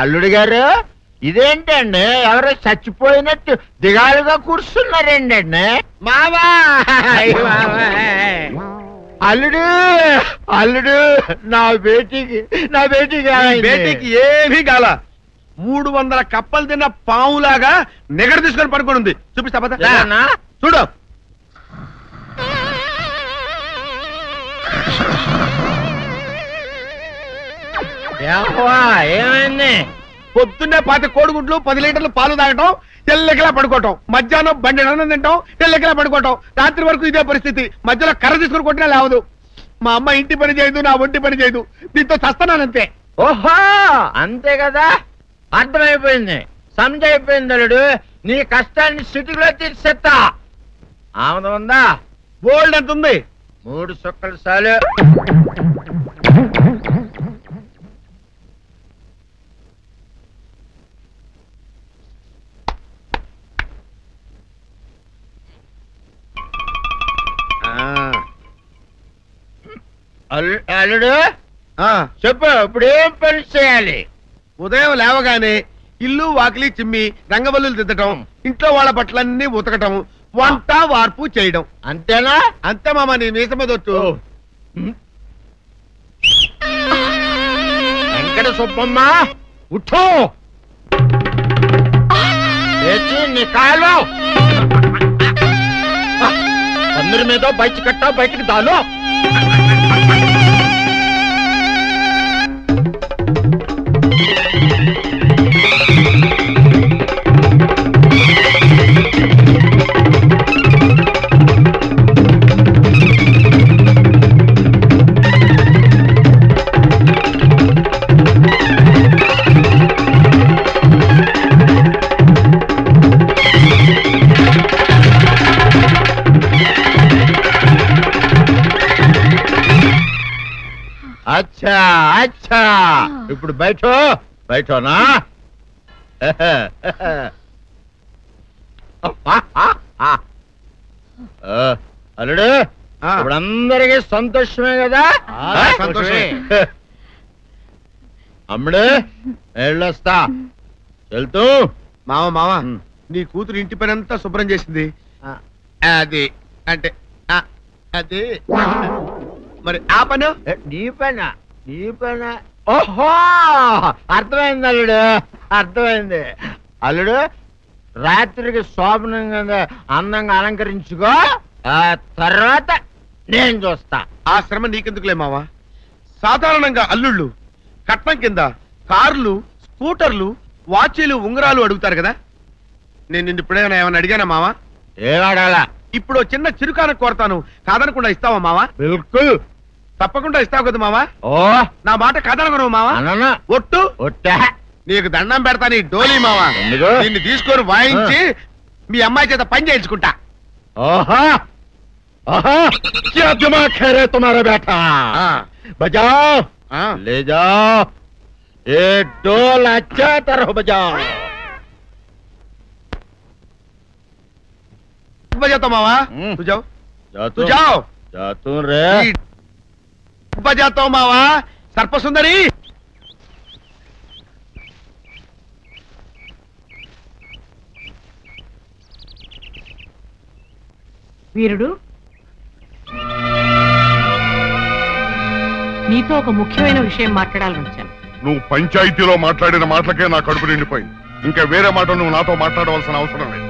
అల్లుడు గారు ఇదేంటండి ఎవరో చచ్చిపోయినట్టు దిగాలుగా కూర్చున్నారేంటండి మావా అల్లుడు అల్లుడు నా బేటీకి ఏమీ కాల 300 కప్పలు తిన్న పావులాగా నిగడ తీసుకొని పడుకొని ఉంది. చూపిస్తా పద. చూడు ఏమైంది? పొద్దున్నే 10 కోడిగుడ్లు 10 లీటర్లు పాలు తాగటం, తెల్లకిలా పడుకోవటం, మధ్యాహ్నం బండి అన్నం తింటాం, తెల్లకిలా పడుకోవటం, రాత్రి వరకు ఇదే పరిస్థితి. మధ్యలో కర్ర తీసుకుని కొట్టినా లేవదు. మా అమ్మ ఇంటి పని చేయదు, నా ఒంటి పని చేయదు. దీంతో చస్తున్నానంతే. ఓహో అంతే కదా, అర్థమైపోయింది, సమజైపోయింది. అల్లుడు నీ కష్టాన్ని సిటీలో తీర్చేస్తా. ఆమె ఉందా? బోల్డ్ ఎంత ఉంది? 3 సుక్కలు చాలు. అల్లుడు చెప్పు, ఇప్పుడు ఏం పని చేయాలి? ఉదయం లేవగానే ఇల్లు వాకిలి చిమ్మి రంగవల్లులు దిద్దటం, ఇంట్లో వాళ్ళ బట్టలన్నీ ఉతకటం, వంట వార్పు చేయడం. అంతేనా? అంతే మామ, నీ మీసమదొట్టు. వెంకట సుబ్బమ్మ ఉఠో, నీ కాలు అందరి మీద బయట కట్టా, బయటికి దాలో. అచ్చా అచ్చా, ఇప్పుడు బయటనా? అల్లుడు ఇప్పుడు అందరికీ సంతోషమే కదా? సంతోషమే. అమ్ముడు వెళ్ళొస్తా. వెళ్తూ మామ నీ కూతురు ఇంటి పని అంతా శుభ్రం చేసింది. అది అంటే అది మరి ఆ పను నీ పైన ఓహో అర్థమైంది అల్లుడు, అర్థమైంది. అల్లుడు రాత్రికి శోభనంగా అందంగా అలంకరించుకో, ఆ తర్వాత నేను చూస్తా. ఆ శ్రమ నీకెందుకులే మావా. సాధారణంగా అల్లుళ్ళు కట్నం కింద కార్లు, స్కూటర్లు, వాచీలు, ఉంగరాలు అడుగుతారు కదా. నేను నిన్ను ఇప్పుడేమైనా ఏమైనా అడిగానా మావా? ఏవాడాలా? ఇప్పుడు చిన్న చిరుకాన కోరతాను, కాదనకుండా ఇస్తావా మావా? బిల్కుల్ తప్పకుండా ఇస్తావు కదా మావా. ఓ నా మాట కాదనగను మావా. ఒట్టు ఒట్టా, నీకు దండం పెడతా నీ డోలీ మావా. దీన్ని తీసుకొని వాయించి మీ అమ్మాయి చేత పని చేయించుకుంటా. ఓహో क्या दिमाग है रे तुम्हारा बेटा? बजाओ, ले जाओ ये डोल, अच्छा तरह बजाओ. बजाता मावा, तू जाओ, तू जाओ. जातू रे. बजाता हूँ मावा. सर्पसुंदरी వీరుడు, నీతో ఒక ముఖ్యమైన విషయం మాట్లాడాలని వచ్చాను. నువ్వు పంచాయతీలో మాట్లాడిన మాటలకే నా కడుపు నిండిపోయింది. ఇంకా వేరే మాట నువ్వు నాతో మాట్లాడవలసిన అవసరం లేదు.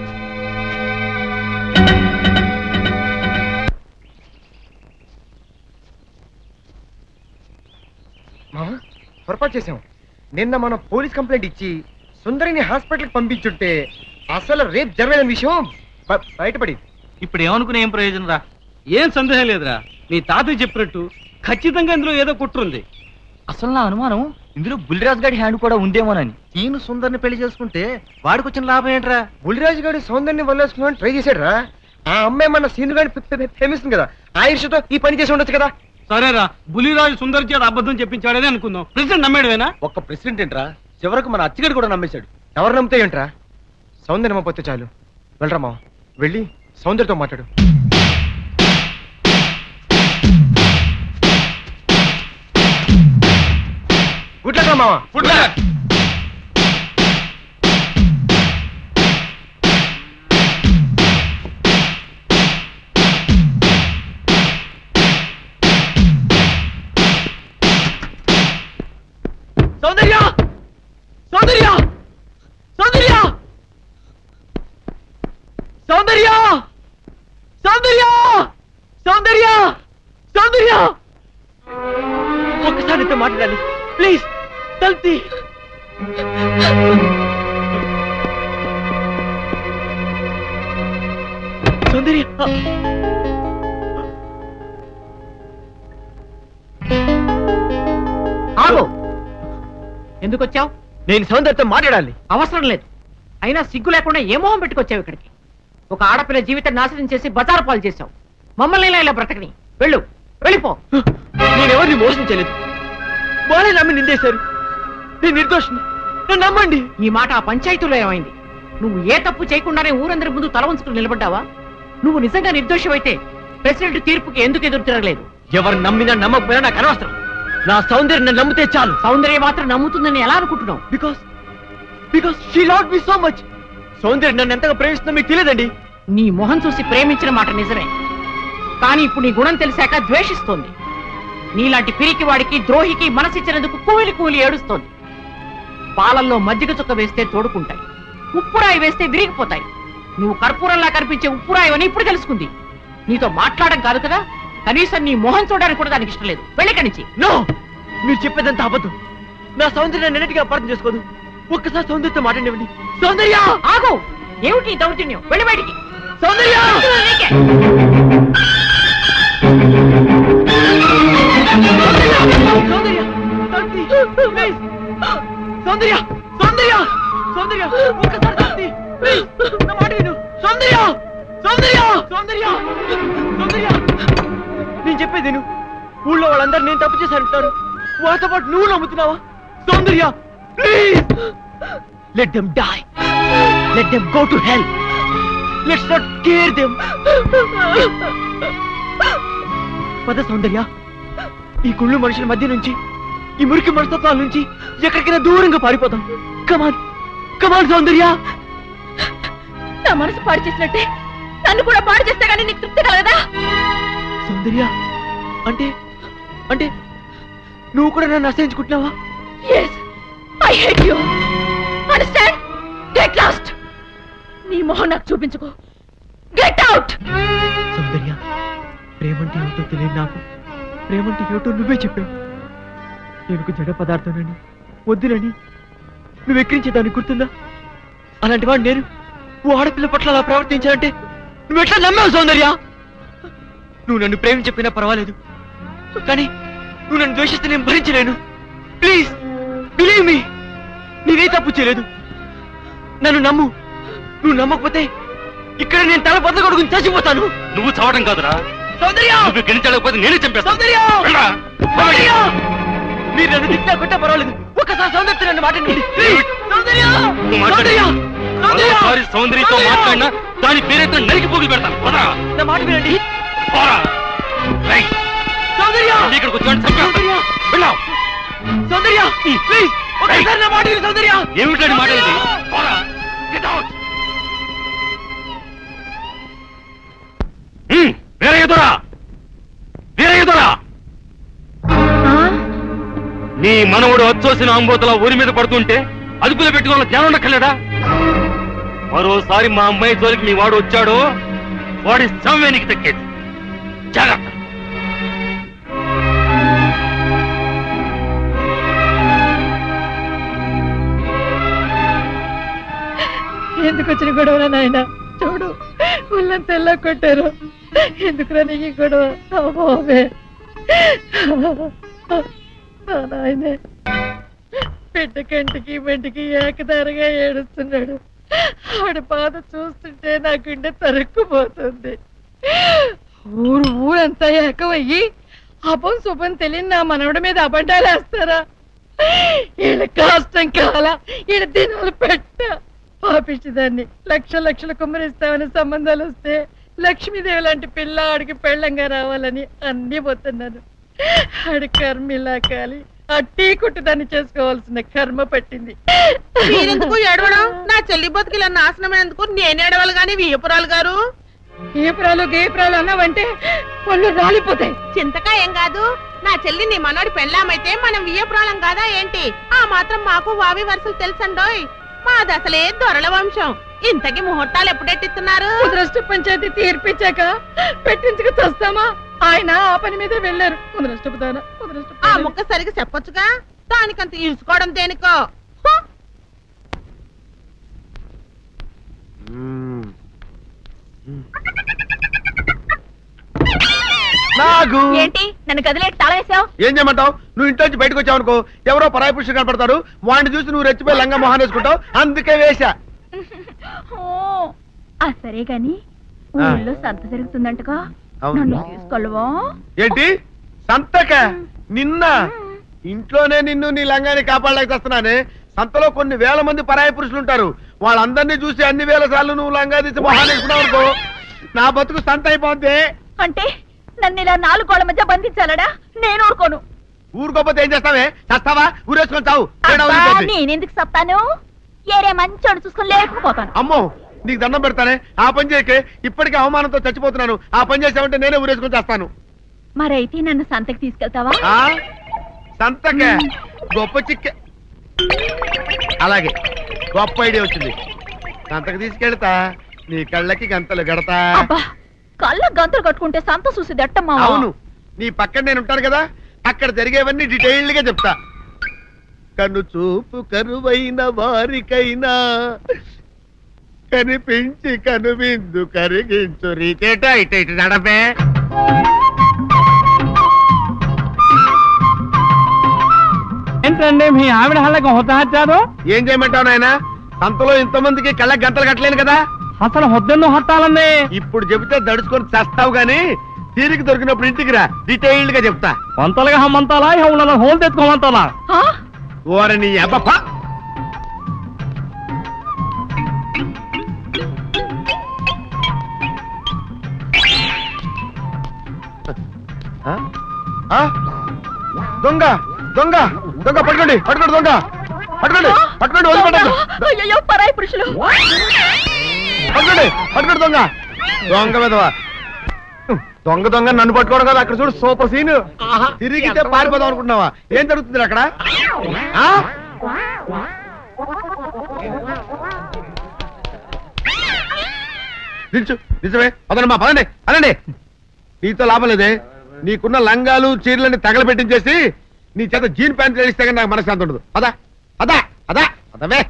పొరపాటు చేశాం. నిన్న మనం పోలీస్ కంప్లైంట్ ఇచ్చి సుందరిని హాస్పిటల్కి పంపించుంటే అసలు రేపు జరగని విషయం బయటపడి. ఇప్పుడు ఏమనుకునే ఏం ప్రయోజనం రా? ఏం సందేహం లేదురా, నీ తాతయ్య చెప్పినట్టు ఖచ్చితంగా ఇందులో ఏదో కుట్రుంది. అసలు నా అనుమానం ఇందులో బుల్లిరాజు గారి హ్యాండ్ కూడా ఉందేమోనని. ఈయన సుందరిని పెళ్లి చేసుకుంటే వాడికి వచ్చిన లాభం ఏంట్రా? బుల్లిరాజు గారి సౌందర్యాన్ని వల్లేసుకుని ట్రై చేశాడు రా. ఆ అమ్మాయి మన సీను గారిని ప్రేమిస్తుంది కదా, ఆ ఈర్ష్యతో ఈ పని చేసి ఉండొచ్చు కదా. సరేరా, బుల్లిరాజు సుందర్ చేత అబద్ధం చెప్పించాడని అనుకుందాం. ప్రెసిడెంట్ నమ్మాడువేనా? ఒక్క ప్రెసిడెంట్ ఏంట్రా, చివరకు మన అచ్చిగడు కూడా నమ్మేశాడు. ఎవరు నమ్మితే ఏంట్రా? సౌందర్యం నమ్మపోతే చాలు. వెళ్ళరా మా వెళ్ళి సౌందర్యతో మాట్లాడు. గుడ్లగా మావా. సౌందర్య సౌందర్య సౌందర్య సౌందర్య సౌందర్య సౌందర్య సౌందర్య ఒక్కసారి నీతో మాట్లాడాలి ప్లీజ్. తల్తి సౌందర్య ఆగు. ఎందుకు వచ్చావు? నేను సౌందర్యతో మాట్లాడాలి. అవసరం లేదు. అయినా సిగ్గు లేకుండా ఏ మొహం పెట్టుకొచ్చావు ఇక్కడికి? ఒక ఆడపిల్ల జీవితం నాశనం చేసి బజారు పాలు చేశావు. మమ్మల్ని ఇలా బ్రతకని. వెళ్ళు, వెళ్ళిపో. నేనెవరిని మోసం చేయలేదు. వాళ్ళే నమ్మి నిందేశారు. నేను నిర్దోషిని, నన్ను నమ్మండి. ఈ మాట ఆ పంచాయతీలో ఏమైంది? నువ్వు ఏ తప్పు చేయకుండానే ఊరందరి ముందు తల వంచుకుని నిలబడ్డావా? నువ్వు నిజంగా నిర్దోషమైతే ప్రెసిడెంట్ తీర్పుకి ఎందుకు ఎదురు తిరగలేదు? ఎవరు నమ్మినా నమ్మకపోయినా నాకు అనవసరం. నా సౌందర్యం నన్ను నమ్మితే చాలు. సౌందర్యం మాత్రం నమ్ముతుందని ఎలా అనుకుంటున్నావు? Because she loved me so much. సౌందర్యం నన్ను ఎంతగా ప్రేమిస్తుందో మీకు తెలియదండి. నీ మొహం చూసి ప్రేమించిన మాట నిజమే, కానీ ఇప్పుడు నీ గుణం తెలిసాక ద్వేషిస్తోంది. నీలాంటి పిరికి వాడికి ద్రోహికి మనసిచ్చినందుకు కూలి కూలి ఏడుస్తోంది. పాలల్లో మజ్జిగ చుక్క వేస్తే తోడుకుంటాయి, ఉప్పురాయి వేస్తే విరిగిపోతాయి. నువ్వు కర్పూరంలా కనిపించే ఉప్పురాయి అని ఇప్పుడు తెలుసుకుంది. నీతో మాట్లాడడం కాదు కదా, కనీసం నీ మొహం చూడడానికి కూడా దానికి ఇష్టం లేదు. వెళ్ళిక్కడి నుంచి. నో, మీరు చెప్పేదంతా అబద్ధం. నా సౌందర్యాన్ని నిన్నటిగా అపార్థం చేసుకోదు. ఒక్కసారి సౌందర్యతో మాట్లాడివ్వండి. సౌందర్య ఆగు. ఏమిటి దౌర్జన్యం? వెళ్ళి బయటికి. సౌందర్య నీకే. సౌందర్య సౌందర్య సౌందర్య సౌందర్య ఒక్కసారి తల్లి ప్లీజ్ నా మాట విను. సౌందర్య సౌందర్య సౌందర్య సౌందర్య నేను చెప్పేది విను. ఊళ్ళో వాళ్ళందరూ నేను తప్పు చేశారంటారు. వాళ్ళతో పాటు నువ్వు నమ్ముతున్నావా? Soundarya please let them die, let them go to hell, let's not care them. పద సౌందర్య, ఈ కుళ్ళు మనుషుల మధ్య నుంచి, ఈ మురికి మనస్తత్వాల నుంచి ఎక్కడికైనా దూరంగా పారిపోతాం. కమాన్ కమాన్ సౌందర్య. నా మనసు పాడు చేసినట్టే నన్ను కూడా పాడు చేస్తే గానీ నీకు తృప్తి కలగదా? సౌందర్య అంటే అంటే నువ్వు కూడా నన్ను అసహించుకుంటున్నావా? Yes, I hate you. Understand? Get lost. నీ మొహం నాకు చూపించుకో. Get out. సౌందర్య, ప్రేమంటే ఏమిటో తెలియదు నాకు. ప్రేమంటే ఏమిటో నువ్వే చెప్పావు. నేను జడ పదార్థానని వద్దునని నువ్వు ఎక్కిరించేదాన్ని గుర్తుందా? అలాంటి వాడు నేను ఓ ఆడపిల్ల పట్ల అలా ప్రవర్తించాలంటే నువ్వు ఎట్లా నమ్మావు సౌందర్య? నువ్వు నన్ను ప్రేమ చెప్పినా పర్వాలేదు, కానీ నువ్వు నన్ను ద్వేషిస్తే నేను భరించలేను. ప్లీజ్ బిలీవ్ మీ, నేనే తప్పు చేయలేదు. నన్ను నమ్ము. నువ్వు నమ్మకపోతే ఇక్కడ నేను తల బద్దలు కొడుకుని చచ్చిపోతాను. నువ్వు చావడం కాదురా సౌందర్య, నువ్వు గెలిచలేకపోతే నేనే చంపేస్తా. సౌందర్య సౌందర్య, మీరు నన్ను తిట్టినా కొట్టా పర్వాలేదు. ఒక్కసారి సౌందర్య నన్ను మాట్లాడండి. సౌందర్య సౌందర్య సౌందర్య సౌందర్యతో మాట్లాడినా దాని పేరైతే నరికి పోగులు పెడతాను. నా మాట వినండి. సౌందర్య ఇక్కడికి వచ్చాడు చంపేస్తాను. వెళ్ళావు సౌందర్య ప్లీజ్ ఒక్కసారి నా మాట విను. సౌందర్య ఏమిటండి మాట ఇది? వేరే ఎదురా వేరే ఎదురా నీ మనవుడు వచ్చోసిన అంబోతల ఊరి మీద పడుతుంటే అదుపులో పెట్టుకోవాల జ్ఞానం ఉండక్కర్లేదా? మరోసారి మా అమ్మాయి జోలికి మీ వాడు వచ్చాడో వాడి సమయానికి తక్కేది. జాగ్రత్త. ఎందుకు వచ్చిన గొడవరా నాయన? చూడు వాళ్ళంతా ఎలా కొట్టారు. ఎందుకురా నీకు ఈ గొడవ? నాయనే బిడ్డ కంటికి బంటికి ఏకదారిగా ఏడుస్తున్నాడు. ఆడి బాధ చూస్తుంటే నా గుండె తరుక్కుపోతుంది. ఊరంతా ఏకమయ్యి అపం శుభం తెలియని నా మనవడి మీద అబద్ధాలు వేస్తారా? వీళ్ళ కష్టం కాల, వీళ్ళ దినాలు పెట్ట పాపించేదాన్ని. లక్షలు కుమ్మరిస్తామని సంబంధాలు వస్తే లక్ష్మీదేవి లాంటి పిల్ల ఆడికి పెళ్ళంగా రావాలని అన్ని పోతున్నాను. ఆడి కర్మ ఇలా కాలి ఆ టీ కుట్టు దాన్ని చేసుకోవాల్సిన కర్మ పట్టింది. మీరెందుకు ఏడవడం? నా చెల్లి బతుకిలా నాశనమైనందుకు నేను ఏడవాలి గాని వీయపురాలు గారు. గీపురాలు గీపురాలు అన్నావంటే పళ్ళు రాలిపోతాయి. చింతకా ఏం కాదు, నా చెల్లి నీ మనోడి పెళ్ళామైతే మనం వీయపురాలం కాదా ఏంటి? ఆ మాత్రం మాకు వావి వరుసలు తెలుసండోయ్. మాది అసలే దొరల వంశం. ఇంతకి ముహూర్తాలు ఎప్పుడెట్టిస్తున్నారు? ముద్రష్ట పంచాయతీ తీర్పిచ్చాక పెట్టించుకు చస్తామా? ఆయన ఆ పని మీదే వెళ్ళారు. ఆ ముక్క సరిగా చెప్పొచ్చుగా, దానికంత ఇసుకోవడం దేనికో. నాగు ఏంటి నన్ను గదిలేటి తాళం వేసావు? ఏం చేయమంటావు? నువ్వు ఇంట్లో నుంచి బయటకు వచ్చావు అనుకో, ఎవరో పరాయి పురుషులు కనపడతారు, వాడిని చూసి నువ్వు రెచ్చిపోయి లంగా మొహాన్ని వేసుకుంటావు, అందుకే వేశా. సరే గాని ఊళ్ళో సంత జరుగుతుందంటగా, నన్ను తీసుకెళ్ళవా? ఏంటి సంతక? నిన్న ఇంట్లోనే నిన్ను నీ లంగాన్ని కాపాడలేక వస్తున్నానే. సంతలో కొన్ని వేల మంది పరాయి పురుషులు ఉంటారు, వాళ్ళందరినీ చూసి అన్ని వేల సార్లు నువ్వు లంగా తీసి మొహాన్ని వేసుకున్నావు అనుకో, నా బతుకు సంత అయిపోద్ది. అంటే నన్ను ఇలా 4 గోళ్ల మధ్య బంధించాలడా? నేను ఊరుకోను. ఊరుకోపోతే ఏం చేస్తావే? చస్తావా? ఊరేసుకొని చావు. నేనెందుకు చెప్తాను? ఏరే మంచోడు చూసుకొని లేకపోతాను. అమ్మో, నీకు దండం పెడతానే, ఆ పని చేయకే. ఇప్పటికే అవమానంతో చచ్చిపోతున్నాను, ఆ పని చేసావంటే నేనే ఊరేసుకొని చేస్తాను. మరైతే నన్ను సంతకి తీసుకెళ్తావా? సంతకే? గొప్ప చిక్కే. అలాగే, గొప్ప ఐడియా వచ్చింది. సంతకి తీసుకెళ్తా, నీ కళ్ళకి గంతలు గడతా. కళ్ళ గంతలు కట్టుకుంటే సంత చూసి దట్టమ్మా. అవును, నీ పక్కన నేను ఉంటాను కదా, అక్కడ జరిగేవన్నీ డీటెయిల్డ్ గా చెప్తా. కను చూపు కరువైన వారికైనా కనిపించి కనువిందు కరిగించు రీతేట ఇట ఇటు నడపే. ఏంటండి మీ ఆవిడ హళ్ళకి హొత్తహచ్చారు? ఏం చేయమంటావు నాయన? సంతలో ఇంతమందికి కళ్ళకి గంతలు కట్టలేను కదా. అసలు హొద్దెన్ను హత్తాలండి. ఇప్పుడు చెబితే దడుచుకొని చేస్తావు గాని, తీరికి దొరికినప్పుడు ఇంటికి రా, డీటెయిల్డ్ గా చెప్తా. వంతలుగా హమ్మంతాలా ఇవాళ హోల్ తెచ్చుకోమంతాలా? ఓరని అబ్బప్ప. దొంగ దొంగ దొంగ పట్టుకోండి, పట్టుకోండి, దొంగ పట్టుకోండి, పట్టుకోండి, వదిలిపెట్టండి. అయ్యో పరాయి పురుషులు. పట్టుకోండి, పట్టుకోండి, దొంగ దొంగ విధవా. దొంగ దొంగ నన్ను పట్టుకోవడం కదా. అక్కడ చూడు సూపర్ సీన్. తిరిగితే పారిపోదాం అనుకుంటున్నావా? ఏం జరుగుతుంది అక్కడ? నిజమే. పదండి, పదండి, పదండి. నీతో లాభం లేదే. నీకున్న లంగాలు చీరలని తగలబెట్టించేసి నీ చేత జీన్ ప్యాంట్ తెలిస్తే కానీ నాకు మనశ్శాంతి ఉండదు. పదా పదా పదా పదవే.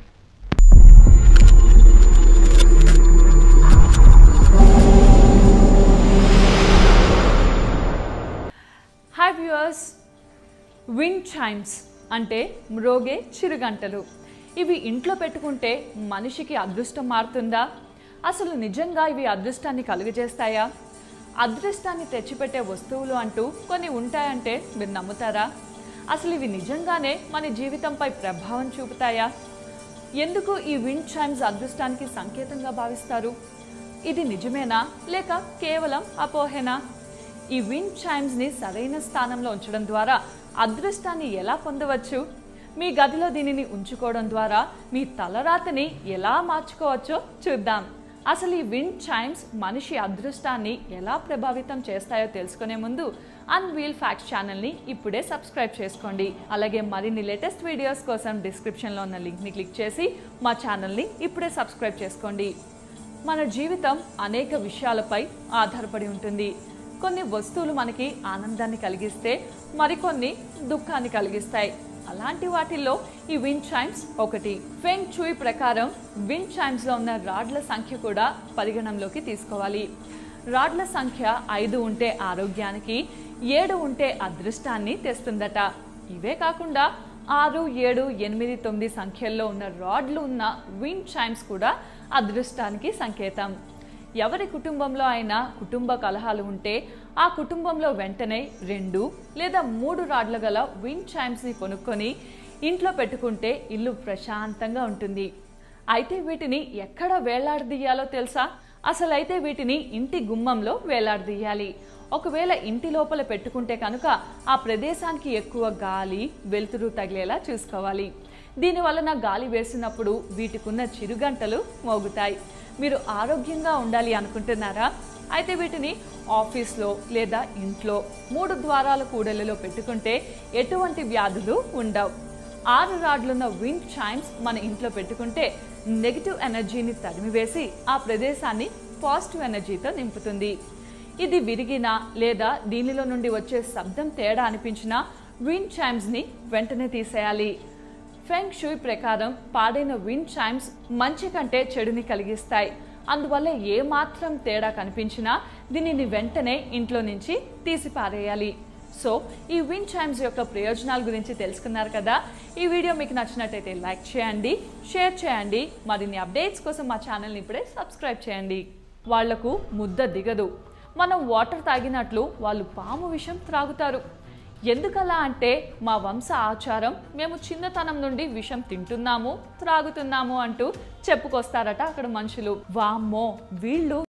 హాయ్ వ్యూవర్స్, విండ్ చైమ్స్ అంటే మ్రోగే చిరుగంటలు. ఇవి ఇంట్లో పెట్టుకుంటే మనిషికి అదృష్టం మారుతుందా? అసలు నిజంగా ఇవి అదృష్టాన్ని కలుగజేస్తాయా? అదృష్టాన్ని తెచ్చిపెట్టే వస్తువులు అంటూ కొన్ని ఉంటాయంటే మీరు నమ్ముతారా? అసలు ఇవి నిజంగానే మన జీవితంపై ప్రభావం చూపుతాయా? ఎందుకు ఈ విండ్ చైమ్స్ అదృష్టానికి సంకేతంగా భావిస్తారు? ఇది నిజమేనా లేక కేవలం అపోహేనా? ఈ విండ్ చైమ్స్ని సరైన స్థానంలో ఉంచడం ద్వారా అదృష్టాన్ని ఎలా పొందవచ్చు? మీ గదిలో దీనిని ఉంచుకోవడం ద్వారా మీ తలరాతని ఎలా మార్చుకోవచ్చో చూద్దాం. అసలు ఈ విండ్ చైమ్స్ మనిషి అదృష్టాన్ని ఎలా ప్రభావితం చేస్తాయో తెలుసుకునే ముందు అన్వీల్ ఫ్యాక్ట్స్ ఛానల్ని ఇప్పుడే సబ్స్క్రైబ్ చేసుకోండి. అలాగే మరిన్ని లేటెస్ట్ వీడియోస్ కోసం డిస్క్రిప్షన్లో ఉన్న లింక్ని క్లిక్ చేసి మా ఛానల్ని ఇప్పుడే సబ్స్క్రైబ్ చేసుకోండి. మన జీవితం అనేక విషయాలపై ఆధారపడి ఉంటుంది. కొన్ని వస్తువులు మనకి ఆనందాన్ని కలిగిస్తే మరికొన్ని దుఃఖాన్ని కలిగిస్తాయి. అలాంటి వాటిల్లో ఈ విండ్ చైమ్స్ ఒకటి. ఫెంగ్ చూయి ప్రకారం విండ్ చైమ్స్ లో ఉన్న రాడ్ల సంఖ్య కూడా పరిగణంలోకి తీసుకోవాలి. రాడ్ల సంఖ్య 5 ఉంటే ఆరోగ్యానికి, 7 ఉంటే అదృష్టాన్ని తెస్తుందట. ఇవే కాకుండా 6, 7, 8, 9 సంఖ్యల్లో ఉన్న రాడ్లు ఉన్న విండ్ చైమ్స్ కూడా అదృష్టానికి సంకేతం. ఎవరి కుటుంబంలో అయినా కుటుంబ కలహాలు ఉంటే ఆ కుటుంబంలో వెంటనే 2 లేదా 3 రాడ్ల గల విండ్ చైమ్స్ని కొనుక్కొని ఇంట్లో పెట్టుకుంటే ఇల్లు ప్రశాంతంగా ఉంటుంది. అయితే వీటిని ఎక్కడ వేలాడదీయాలో తెలుసా? అసలైతే వీటిని ఇంటి గుమ్మంలో వేలాడదీయాలి. ఒకవేళ ఇంటి లోపల పెట్టుకుంటే కనుక ఆ ప్రదేశానికి ఎక్కువ గాలి వెలుతురు తగిలేలా చూసుకోవాలి. దీని వలన గాలి వేసినప్పుడు వీటికున్న చిరుగంటలు మోగుతాయి. మీరు ఆరోగ్యంగా ఉండాలి అనుకుంటున్నారా? అయితే వీటిని ఆఫీస్లో లేదా ఇంట్లో 3 ద్వారాల కూడలిలో పెట్టుకుంటే ఎటువంటి వ్యాధులు ఉండవు. 6 రాడ్లున్న విండ్ చైమ్స్ మన ఇంట్లో పెట్టుకుంటే నెగిటివ్ ఎనర్జీని తరిమివేసి ఆ ప్రదేశాన్ని పాజిటివ్ ఎనర్జీతో నింపుతుంది. ఇది విరిగినా లేదా దీనిలో నుండి వచ్చే శబ్దం తేడా అనిపించినా విండ్ చైమ్స్ని వెంటనే తీసేయాలి. ఫెంగ్ షూయ్ ప్రకారం పాడైన విండ్ చైమ్స్ మంచి కంటే చెడుని కలిగిస్తాయి. అందువల్ల ఏమాత్రం తేడా కనిపించినా దీనిని వెంటనే ఇంట్లో నుంచి తీసి పారేయాలి. సో ఈ విండ్ చైమ్స్ యొక్క ప్రయోజనాల గురించి తెలుసుకున్నారు కదా. ఈ వీడియో మీకు నచ్చినట్టయితే లైక్ చేయండి, షేర్ చేయండి. మరిన్ని అప్డేట్స్ కోసం మా ఛానల్ని ఇప్పుడే సబ్స్క్రైబ్ చేయండి. వాళ్లకు ముద్ద దిగదు. మనం వాటర్ తాగినట్లు వాళ్ళు పాము విషం త్రాగుతారు. ఎందుకలా అంటే మా వంశ ఆచారం, మేము చిన్నతనం నుండి విషం తింటున్నాము త్రాగుతున్నాము అంటూ చెప్పుకొస్తారట అక్కడ మనుషులు. వామ్మో వీళ్ళు